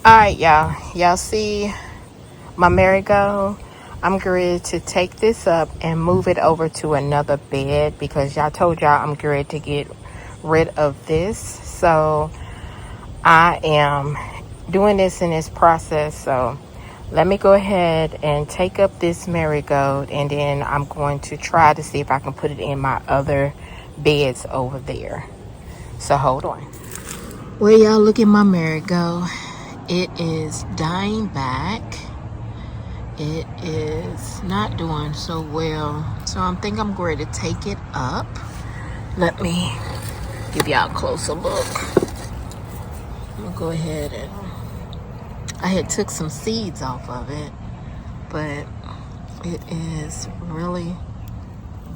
Alright, y'all see my merry-go? I'm ready to take this up and move it over to another bed because y'all told y'all I'm ready to get rid of this. So I am doing this in this process. So let me go ahead and take up this merry-go, and then I'm going to try to see if I can put it in my other beds over there. So hold on. Well, y'all, look at my merry-go. It is dying back. It is not doing so well. So I think I'm going to take it up. Let me give y'all a closer look. I'm gonna go ahead and I had took some seeds off of it, but it is really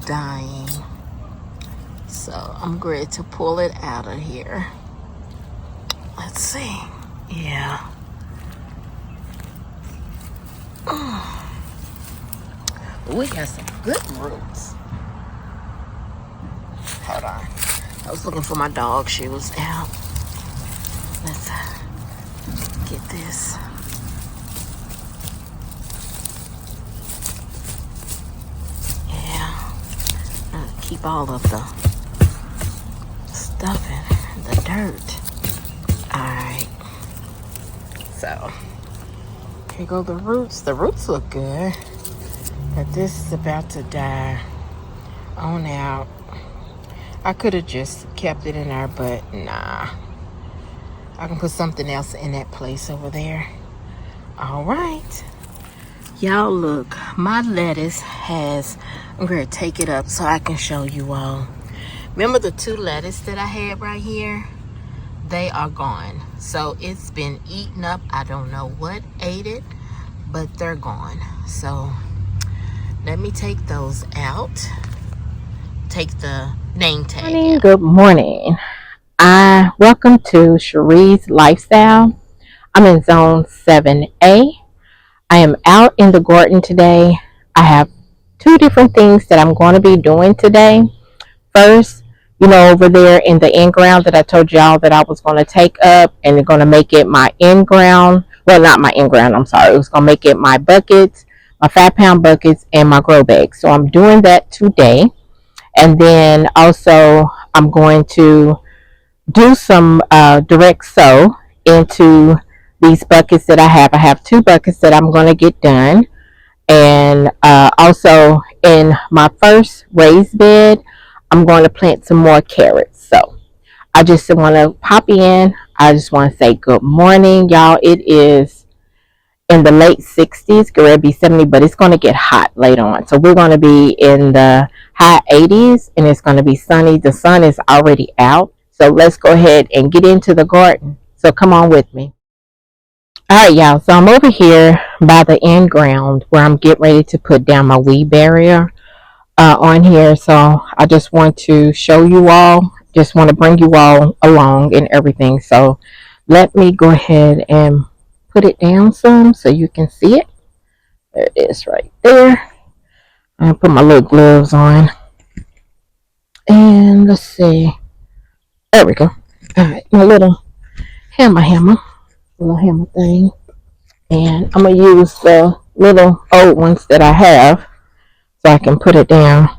dying. So I'm ready to pull it out of here. Let's see. Yeah. We got some good roots. Hold on. I was looking for my dog. She was out. Let's get this. Yeah. Keep all of the stuff in the dirt. Alright. So, here go the roots. The roots look good. But this is about to die on out. I could have just kept it in there, but nah. I can put something else in that place over there. All right. Y'all look, my lettuce has, I'm going to take it up so I can show you all. Remember the 2 lettuce that I had right here? They are gone. So it's been eaten up. I don't know what ate it, but they're gone. So let me take those out. Take the name tag out. Good morning. Welcome to Chere'er's Lifestyle. I'm in zone 7A. I am out in the garden today. I have 2 different things that I'm going to be doing today. First, over there in the in-ground that I told y'all that I was going to take up and going to make it my in-ground. Well, not my in-ground, I'm sorry. It was going to make it my buckets, my 5-pound buckets, and my grow bags. So I'm doing that today. And then also I'm going to do some direct sow into these buckets that I have. I have 2 buckets that I'm going to get done. And also in my first raised bed, I'm going to plant some more carrots. So I just want to pop in. I just want to say good morning, y'all. It is in the late 60s, going to be 70, but it's going to get hot later on. So we're going to be in the high 80s, and it's going to be sunny. The sun is already out. So let's go ahead and get into the garden. So come on with me. All right, y'all. So I'm over here by the in ground where I'm getting ready to put down my weed barrier on here. So I just want to show you all, just want to bring you all along and everything. So let me go ahead and put it down some so you can see it. There it is right there. I put my little gloves on. And let's see. There we go. All right, my little hammer thing. And I'm going to use the little old ones that I have so I can put it down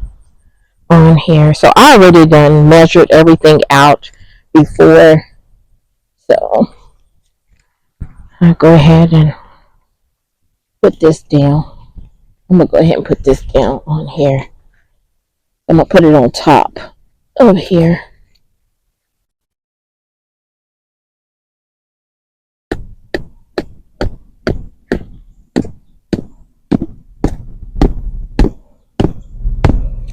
on here. So I already done measured everything out before. So I'll go ahead and put this down. I'm going to go ahead and put this down on here. I'm going to put it on top over here.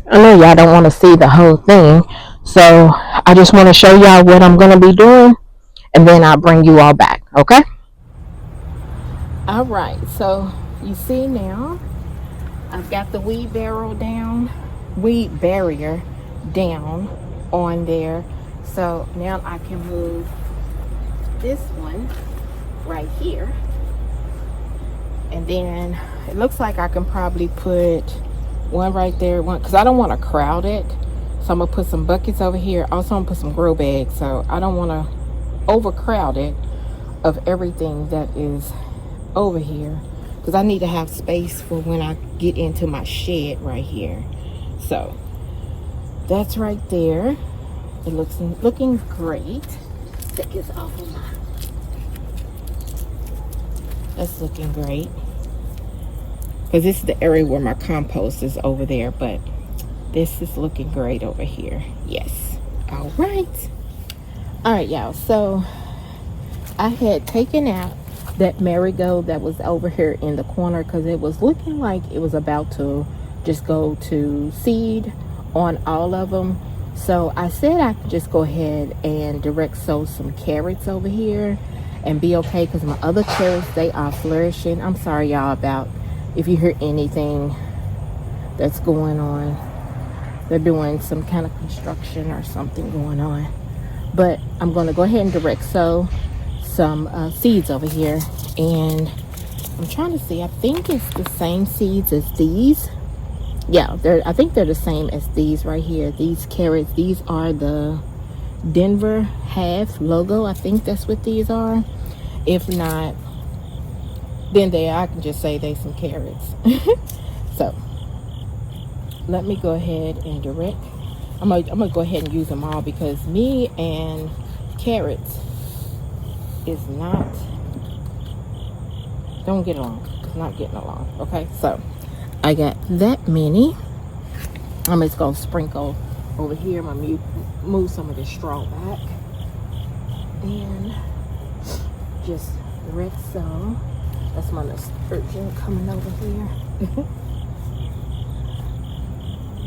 I know y'all don't want to see the whole thing, so I just want to show y'all what I'm going to be doing, and then I'll bring you all back, okay? All right, so you see now, I've got the weed barrier down on there. So now I can move this one right here, and then it looks like I can probably put one right there, one, because I don't want to crowd it. So I'm gonna put some buckets over here. Also, I'm gonna put some grow bags, so I don't want to overcrowd it. of everything that is over here, because I need to have space for when I get into my shed right here. So that's right there. It looks looking great. Take this off of my. That's looking great, because this is the area where my compost is over there, but this is looking great over here. Yes. All right, y'all. So I had taken out that marigold that was over here in the corner, because it was looking like it was about to just go to seed on all of them. So I said I could just go ahead and direct sow some carrots over here and be okay, because my other carrots, they are flourishing. I'm sorry, y'all, about if you hear anything that's going on. They're doing some kind of construction or something going on. But I'm going to go ahead and direct sow some seeds over here. And I'm trying to see, I think it's the same seeds as these. Yeah, I think they're the same as these right here. These carrots, these are the Denver half logo. I think that's what these are. If not, then I can just say they some carrots. So let me go ahead and direct. I'm gonna go ahead and use them all, because me and carrots is not, don't get along. It's not getting along. Okay, so I got that many. I'm just gonna sprinkle over here. I'm gonna move some of this straw back and just direct sow. That's my nasturtium coming over here.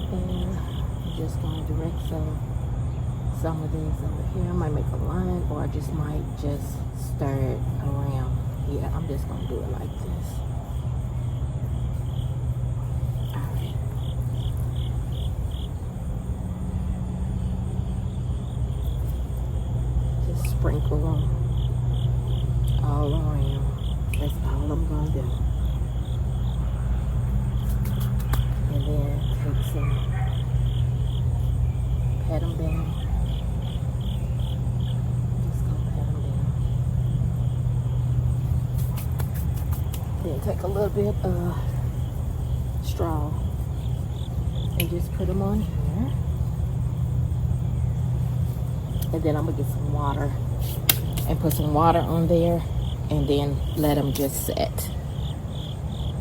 And I'm just gonna direct sow some of these over here. I might make a line, or I just might just stir it around. Yeah, I'm just gonna do it like this. Alright. Just sprinkle them all around. That's all I'm gonna do. And then take some, pat them down. Just gonna pat them down. Then take a little bit of straw and just put them on here. And then I'm gonna get some water and put some water on there, and then let them just set.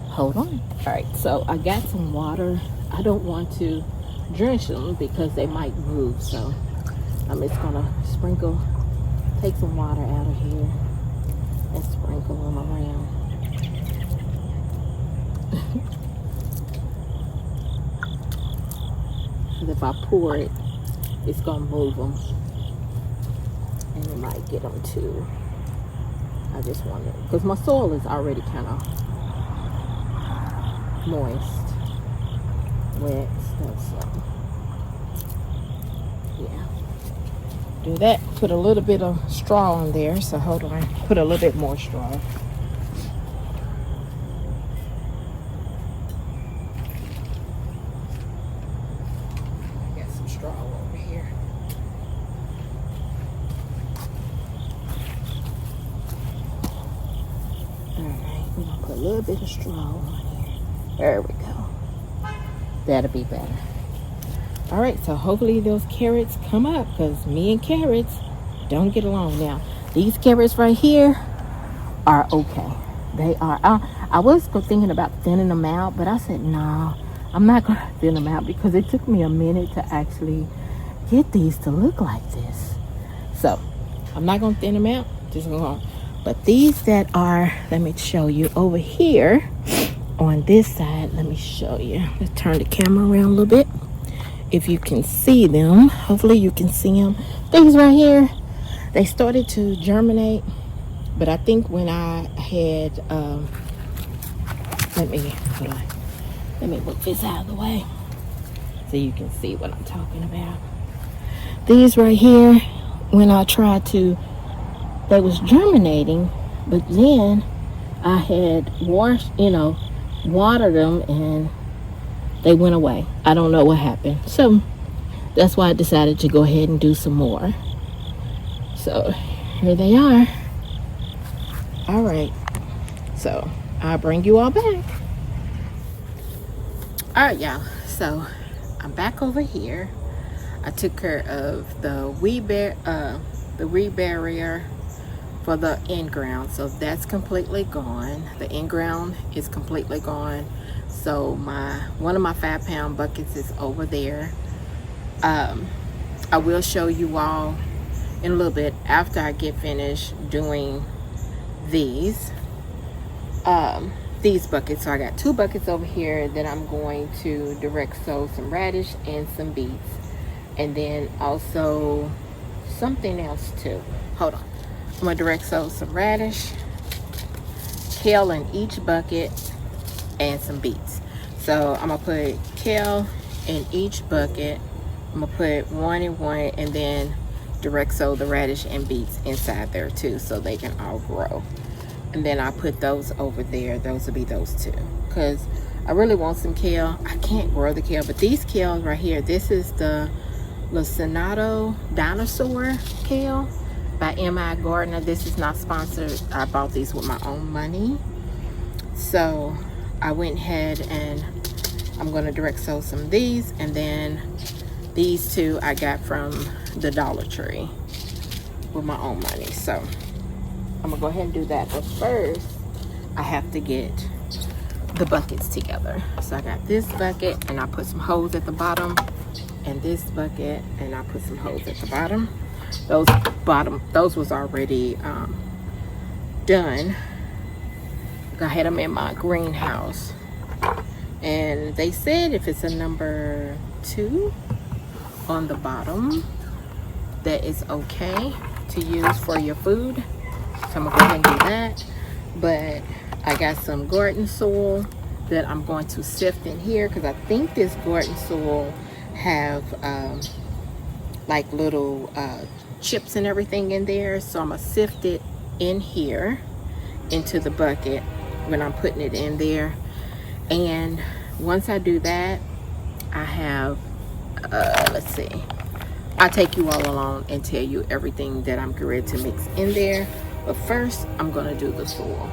Hold on. All right, so I got some water. I don't want to drench them because they might move, so I'm just gonna sprinkle, take some water out of here and sprinkle them around. Because if I pour it, it's gonna move them, and it might get them too. I just want it, because my soil is already kind of moist, wet stuff, so yeah. Do that, put a little bit of straw on there, so hold on, put a little bit more straw. I got some straw over here. Alright, we're gonna put a little bit of straw on here. There we go. That'll be better. All right, so hopefully those carrots come up, because me and carrots don't get along. Now, these carrots right here are okay. They are. I was thinking about thinning them out, but I said, no, I'm not going to thin them out, because it took me a minute to actually get these to look like this. So, I'm not going to thin them out. Just going to. But these that are, let me show you over here. On this side, let me show you. Let's turn the camera around a little bit. If you can see them, hopefully you can see them. These right here, they started to germinate, but I think when I had, let me move this out of the way so you can see what I'm talking about. These right here, when I tried to, they was germinating, but then I had watered them and they went away. I don't know what happened. So that's why I decided to go ahead and do some more. So here they are. All right, so I'll bring you all back. All right, y'all, so I'm back over here. I took care of the weed barrier for the in-ground, so that's completely gone. The in-ground is completely gone. So one of my 5-pound buckets is over there. I will show you all in a little bit after I get finished doing these buckets. So I got 2 buckets over here that I'm going to direct sow some radish and some beets, and then also something else too. Hold on. I'm gonna direct sow some radish, kale in each bucket, and some beets. So I'm gonna put kale in each bucket. I'm gonna put 1 in 1, and then direct sow the radish and beets inside there too, so they can all grow. And then I put those over there. Those will be those 2, because I really want some kale. I can't grow the kale, but these kales right here, this is the Lucinato Dinosaur Kale by M.I. Gardner. This is not sponsored. I bought these with my own money. So I went ahead and I'm going to direct sow some of these, and then these 2 I got from the Dollar Tree with my own money. So I'm gonna go ahead and do that, but first I have to get the buckets together. So I got this bucket, and I put some holes at the bottom, and this bucket, and I put some holes at the bottom. Those was already done. I had them in my greenhouse, and they said if it's a number 2 on the bottom, that is okay to use for your food. So I'm gonna go ahead and do that. But I got some garden soil that I'm going to sift in here, because I think this garden soil have like little chips and everything in there. So I'm gonna sift it in here into the bucket when I'm putting it in there. And once I do that, I have let's see, I'll take you all along and tell you everything that I'm ready to mix in there. But first, I'm gonna do the soil.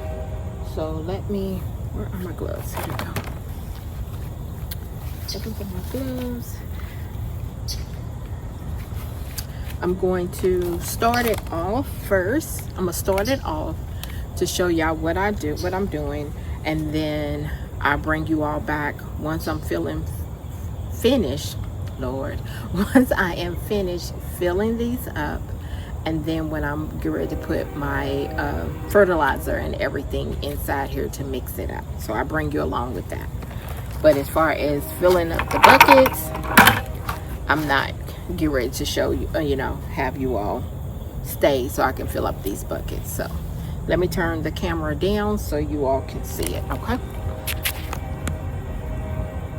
So where are my gloves? Here we go. Looking for my gloves. I'm going to start it off first. I'm gonna start it off to show y'all what I'm doing, and then I'll bring you all back once I'm finished. Lord, once I am finished filling these up, and then when I'm getting ready to put my fertilizer and everything inside here to mix it up. So I bring you along with that. But as far as filling up the buckets, I'm not getting ready to show you, have you all stay so I can fill up these buckets. So let me turn the camera down so you all can see it, okay?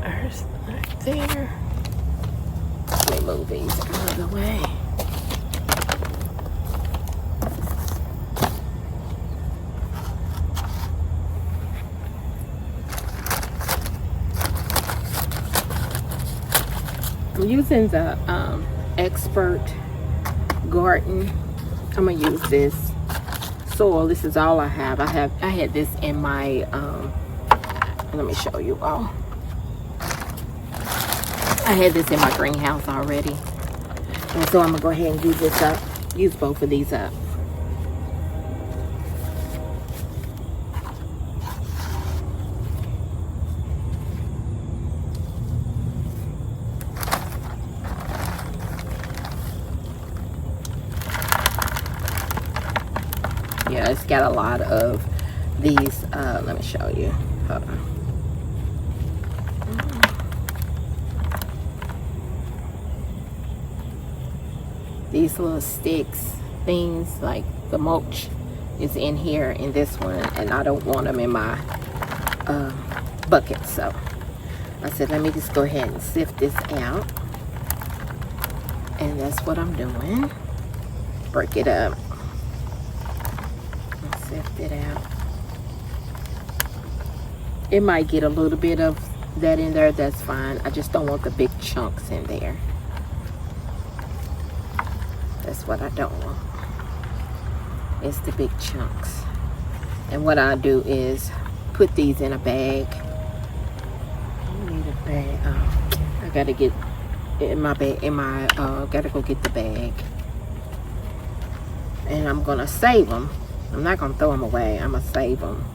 There's right there. Let me move these out of the way. I'm using the Expert Garden. I'm gonna use this soil. This is all I have. I had this in my let me show you all. I had this in my greenhouse already, and so I'm gonna go ahead and use this up. Use both of these up. Yeah, it's got a lot of these. Let me show you. Hold on. These little sticks, things like the mulch is in here in this one, and I don't want them in my bucket. So I said, let me just go ahead and sift this out. And that's what I'm doing. Break it up. Sift it out. It might get a little bit of that in there. That's fine. I just don't want the big chunks in there. That's what I don't want. It's the big chunks. And what I do is put these in a bag. I need a bag. I gotta get in my bag. Gotta go get the bag. And I'm gonna save them. I'm not gonna throw them away. I'm gonna save them.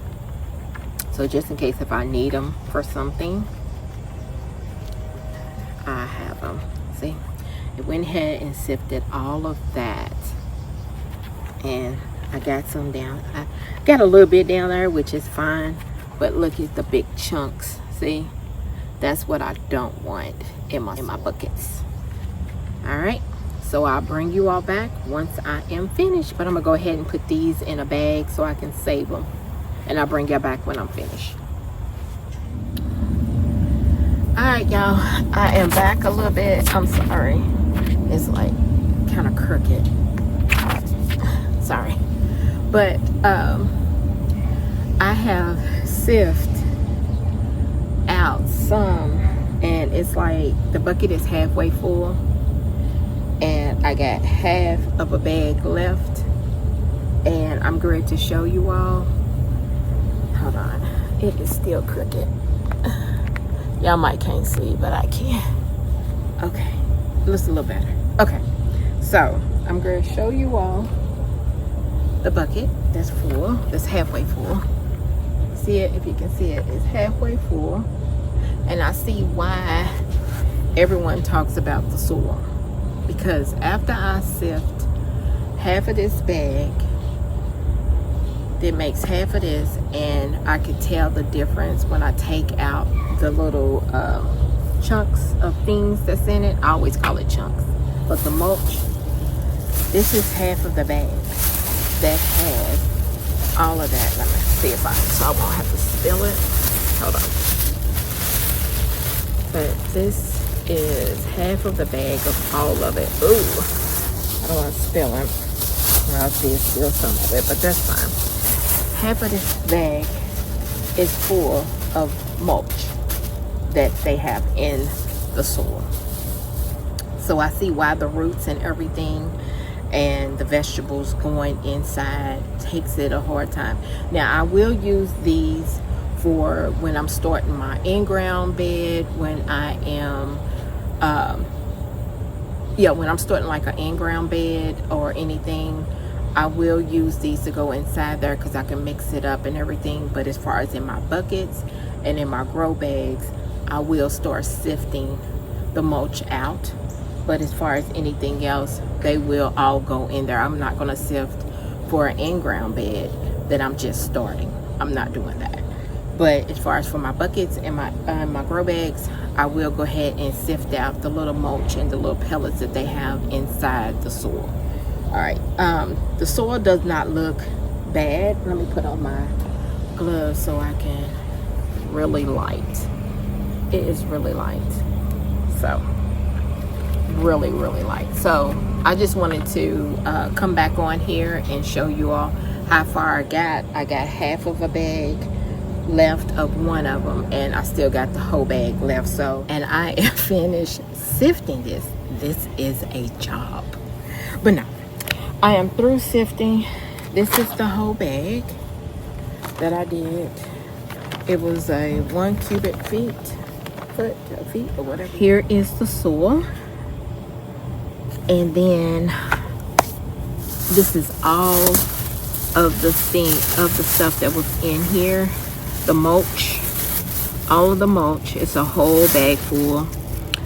So just in case if I need them for something, I have them. See, it went ahead and sifted all of that, and I got some down. I got a little bit down there, which is fine, but look at the big chunks. See, that's what I don't want in my buckets. All right, so I'll bring you all back once I am finished, but I'm gonna go ahead and put these in a bag so I can save them, and I'll bring you back when I'm finished. All right, y'all, I am back a little bit. I'm sorry, it's like kind of crooked. Sorry, but I have sifted out some, and it's like the bucket is halfway full, and I got half of a bag left, and I'm going to show you all. Hold on, it is still crooked. Y'all might can't see, but I can. Okay, looks a little better. Okay, so I'm going to show you all the bucket that's full, that's halfway full. See it? If you can see it, it's halfway full. And I see why everyone talks about the soil, because after I sift half of this bag, that makes half of this, and I could tell the difference when I take out the little chunks of things that's in it. I always call it chunks, but the mulch, this is half of the bag that has all of that. Let me see if so I won't have to spill it. Hold on. But this is half of the bag of all of it. Ooh, I don't want to spill it. Well, I'll see, spill some of it, but that's fine. Half of this bag is full of mulch that they have in the soil. So I see why the roots and everything and the vegetables going inside takes it a hard time. Now I will use these for when I'm starting my in-ground bed, when I am when I'm starting like an in-ground bed or anything. I will use these to go inside there because I can mix it up and everything. But as far as in my buckets and in my grow bags, I will start sifting the mulch out. But as far as anything else, they will all go in there. I'm not going to sift for an in-ground bed that I'm just starting. I'm not doing that. But as far as for my buckets and my grow bags, I will go ahead and sift out the little mulch and the little pellets that they have inside the soil. All right, the soil does not look bad. Let me put on my gloves so I can really light. It is really light. So really light. So I just wanted to come back on here and show you all how far I got. I got half of a bag left of one of them, and I still got the whole bag left. So, and I am finished sifting this. This is a job, but no, I am through sifting. This is the whole bag that I did. It was a 1 cubic feet or whatever. Here is the soil, and then this is all of the stuff that was in here. The mulch, all of the mulch. It's a whole bag full.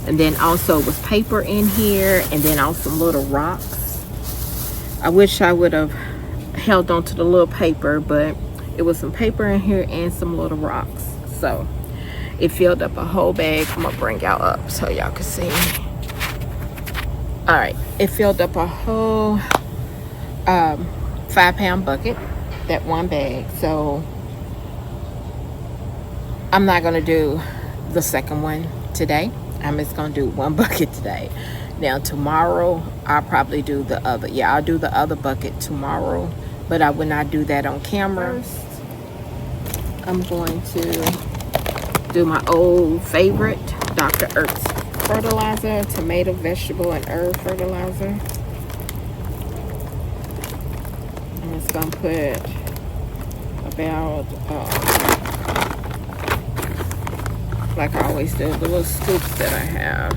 And then also was paper in here, and then also some little rocks. I wish I would have held on to the little paper, but it was some paper in here and some little rocks. So it filled up a whole bag. I'm gonna bring y'all up so y'all can see. All right, it filled up a whole 5-pound bucket, that one bag. So I'm not gonna do the second one today. I'm just gonna do one bucket today. Now tomorrow I'll probably do the other. Yeah, I'll do the other bucket tomorrow, but I will not do that on camera. First, I'm going to do my old favorite, Dr. Earth's fertilizer, tomato, vegetable, and herb fertilizer. I'm just gonna put a about, like I always do, the little scoops that I have.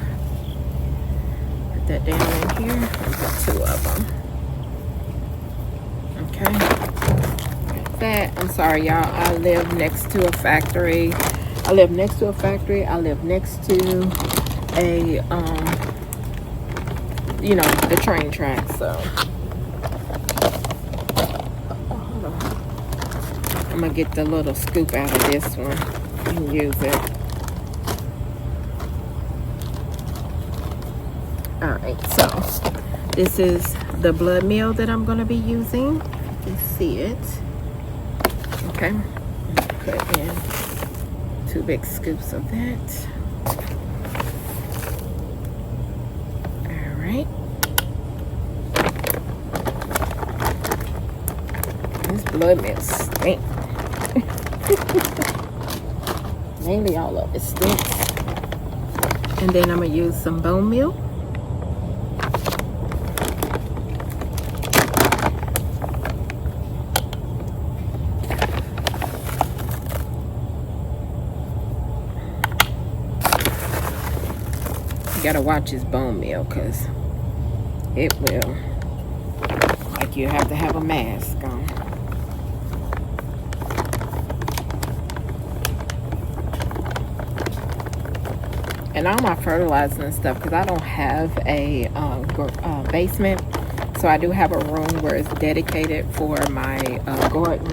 Put that down in here. Put 2 of them. Okay. Like that. I'm sorry, y'all. I live next to a factory. I live next to a you know, the train track, so. I'm gonna get the little scoop out of this one and use it. Alright, so this is the blood meal that I'm gonna be using. You can see it. Okay. Put in 2 big scoops of that. Alright. This blood meal stinks. Mainly all of it stinks. And then I'm gonna use some bone meal. You gotta watch his bone meal because it will, like, you have to have a mask on. And all my fertilizers and stuff, because I don't have a basement, so I do have a room where it's dedicated for my garden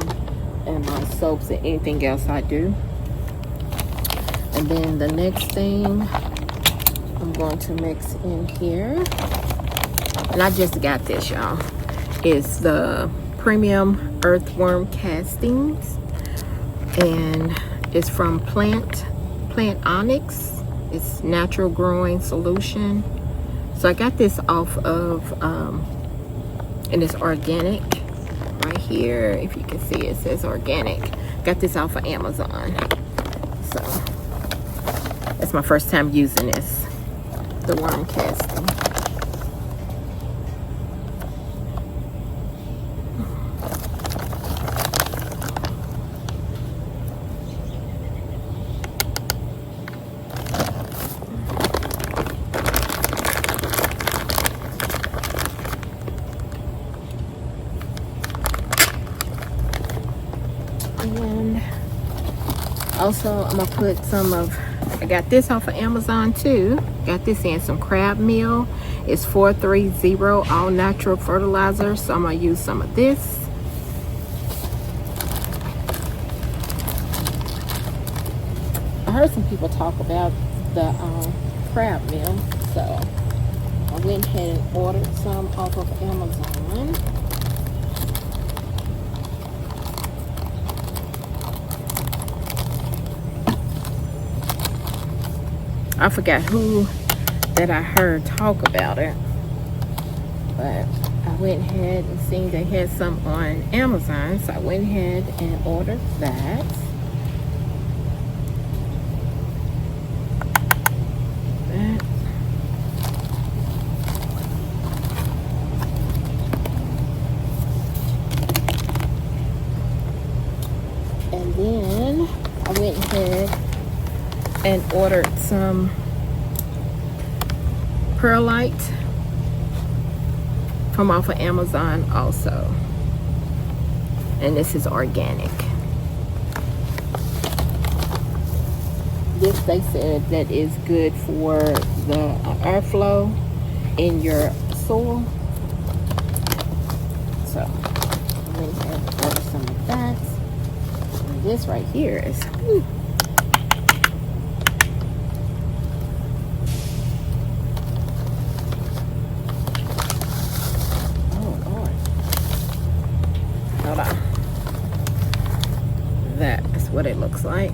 and my soaps and anything else I do. And then the next thing I'm going to mix in here, and I just got this, y'all, is the premium earthworm castings, and it's from Plant Onyx. It's natural growing solution. So I got this off of and it's organic right here. If you can see, it says organic. Got this off of Amazon. So that's my first time using this, the worm casting. And also I'm gonna put some of, I got this off of Amazon too. Got this in some crab meal. It's 430 all natural fertilizer. So I'm gonna use some of this. I heard some people talk about the crab meal, so I went ahead and ordered some off of Amazon. I forgot who that I heard talk about it, but I went ahead and seen they had some on Amazon, so I went ahead and ordered that. And then I went ahead and ordered some perlite from off of Amazon also, and this is organic. This, they said, that is good for the airflow in your soil, so I went ahead and ordered some of that. And this right here is that is what it looks like.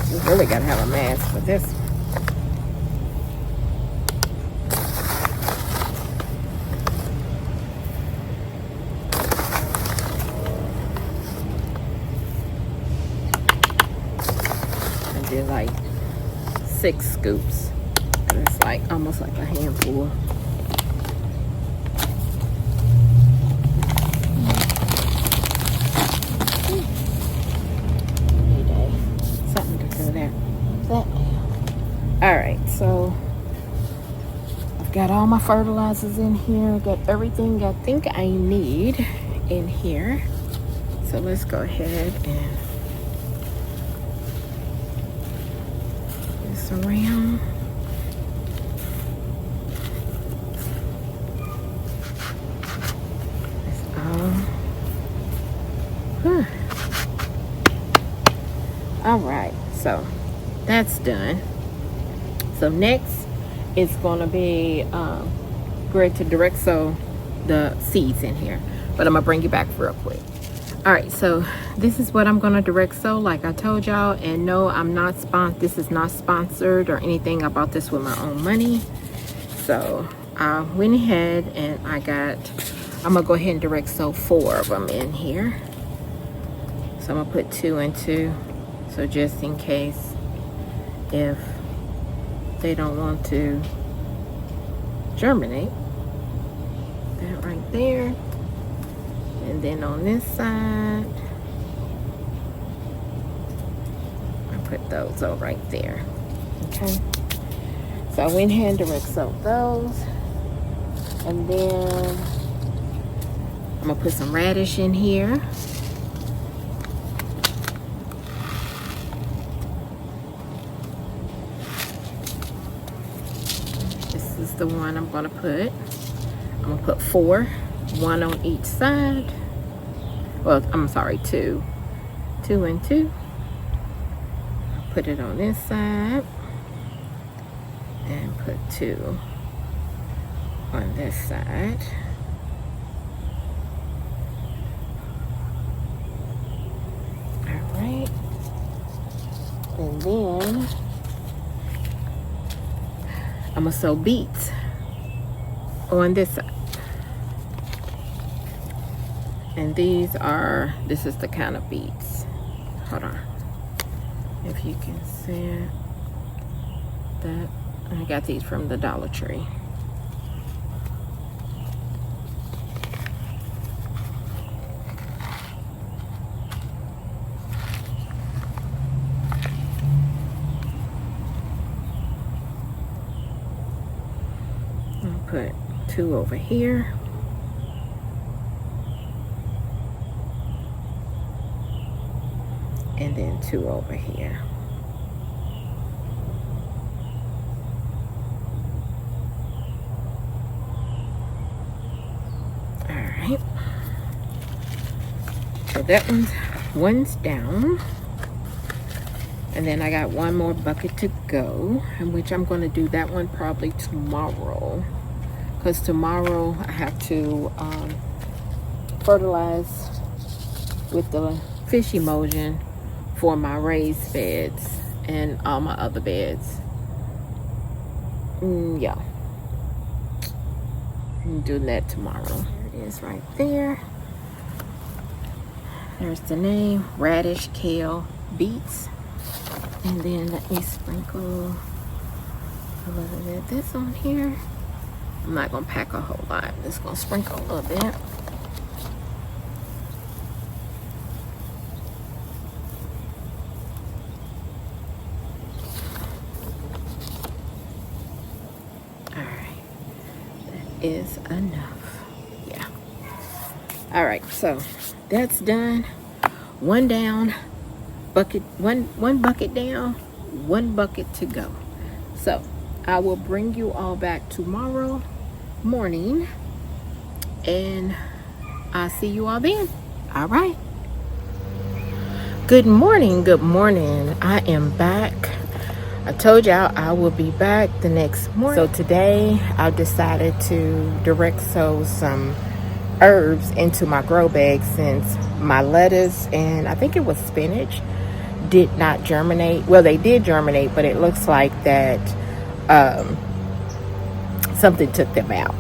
You really gotta have a mask for this. I did like 6 scoops. This like almost like a handful. Something to do there. That now. All right, so I've got all my fertilizers in here. Got everything I think I need in here. So let's go ahead and this around. All right, so that's done. So next it's gonna be going to direct sow the seeds in here, but I'm gonna bring you back real quick. All right, so this is what I'm gonna direct sow, like I told y'all. And no, I'm not this is not sponsored or anything. I bought this with my own money. So I went ahead and I'm gonna go ahead and direct sow 4 of them in here. So I'm gonna put 2 and 2. So just in case if they don't want to germinate, that right there. And then on this side, I put those over right there. Okay. So I went ahead and direct sowed those. And then I'm gonna put some radish in here. This is the one I'm gonna put. I'm gonna put 4, 1 on each side. Well, I'm sorry, 2. 2 and 2. Put it on this side. And put 2 on this side. Alright. And then I'm gonna sow beets on this side. And this is the kind of beets. Hold on. If you can see that. I got these from the Dollar Tree. I'll put 2 over here. And then 2 over here. Alright. So that one's down. And then I got 1 more bucket to go, in which I'm going to do that one probably tomorrow. Because tomorrow I have to fertilize with the fish emulsion for my raised beds and all my other beds. Yeah. I'm doing that tomorrow. There it is right there. There's the name, radish, kale, beets. And then let me sprinkle a little bit of this on here. I'm not gonna pack a whole lot. I'm just gonna sprinkle a little bit. Is enough. Yeah. All right, so that's done. 1 down, bucket, one bucket down, 1 bucket to go. So I will bring you all back tomorrow morning, and I'll see you all then. All right. Good morning. Good morning. I am back. I told y'all I will be back the next morning. So today I decided to direct sow some herbs into my grow bag, since my lettuce and I think it was spinach did not germinate. Well, they did germinate, but it looks like that something took them out.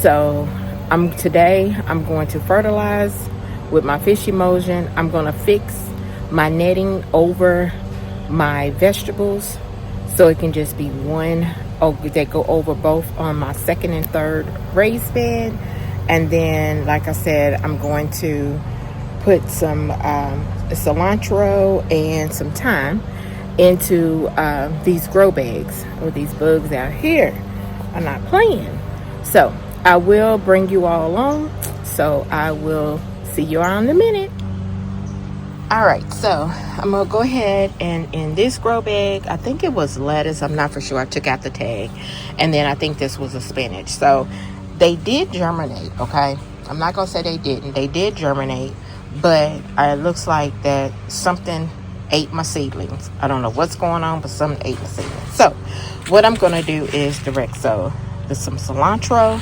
So today I'm going to fertilize with my fish emulsion. I'm going to fix my netting over my vegetables, so it can just be one that go over both on my second and third raised bed. And then, like I said, I'm going to put some cilantro and some thyme into these grow bags. Oh, these bugs out here are not playing. So I will bring you all along. So I will see you all in a minute. All right, so I'm gonna go ahead and in this grow bag, I think it was lettuce, I'm not for sure, I took out the tag, and then I think this was a spinach. So they did germinate, okay? I'm not gonna say they didn't. They did germinate, but it looks like that something ate my seedlings. I don't know what's going on, but something ate my seedlings. So what I'm gonna do is direct sow some cilantro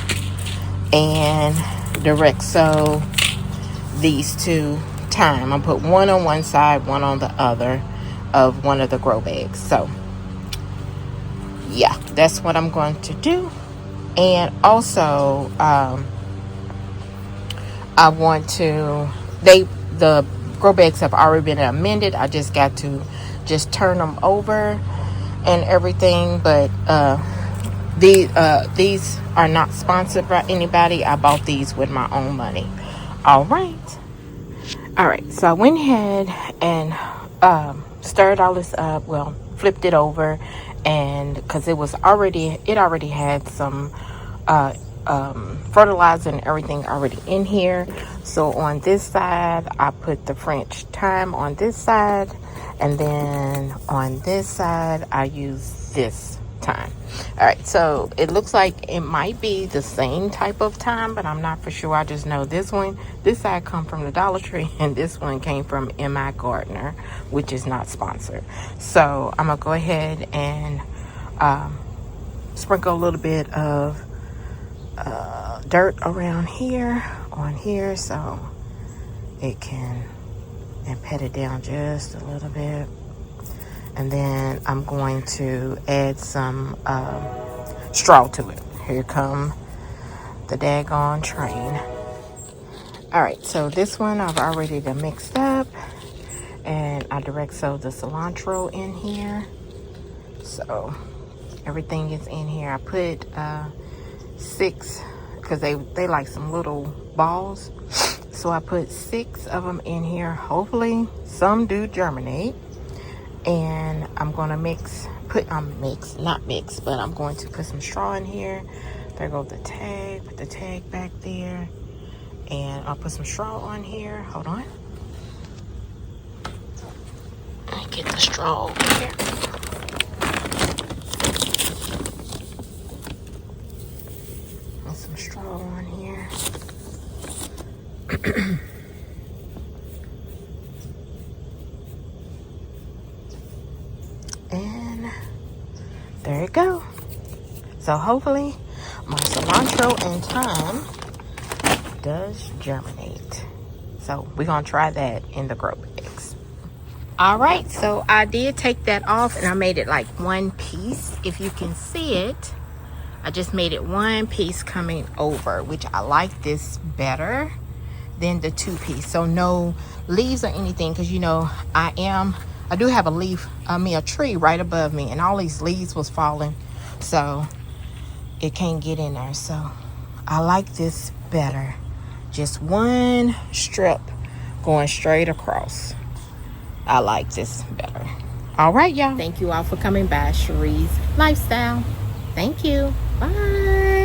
and direct sow these two thyme. I'll put one on one side, one on the other of one of the grow bags. So yeah, that's what I'm going to do. And also I want to, the grow bags have already been amended. I just got to just turn them over and everything. But these are not sponsored by anybody. I bought these with my own money. All right, so I went ahead and stirred all this up. Well, flipped it over, and because it already had some fertilizer and everything already in here. So on this side, I put the French thyme on this side, and then on this side, I use this thyme. All right, so it looks like it might be the same type of thyme, but I'm not for sure. I just know this side come from the Dollar Tree, and this one came from M.I. Gardner, which is not sponsored. So I'm gonna go ahead and sprinkle a little bit of dirt around here on here, so it can, and pat it down just a little bit. And then I'm going to add some straw to it. Here come the daggone train. All right, so this one I've already mixed up, and I direct sowed the cilantro in here. So everything is in here. I put 6, because they like some little balls. So I put 6 of them in here. Hopefully some do germinate. And I'm gonna but I'm going to put some straw in here. There goes the tag. Put the tag back there, and I'll put some straw on here. Hold on. Let me get the straw over here. Put some straw on here. And there you go. So hopefully my cilantro and thyme does germinate. So we're gonna try that in the grow bags. All right, so I did take that off, and I made it like one piece. If you can see it, I just made it one piece coming over, which I like this better than the 2-piece. So no leaves or anything, because you know I do have a tree right above me, and all these leaves was falling, so it can't get in there. So I like this better. Just one strip going straight across. I like this better. All right, y'all. Thank you all for coming by Chere'er's Lifestyle. Thank you. Bye.